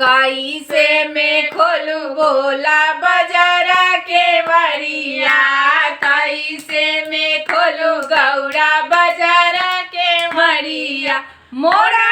कैसे में खोलू बोला बजरा के मरिया, कैसे में खोलू गौरा बजरा के मरिया। मोरा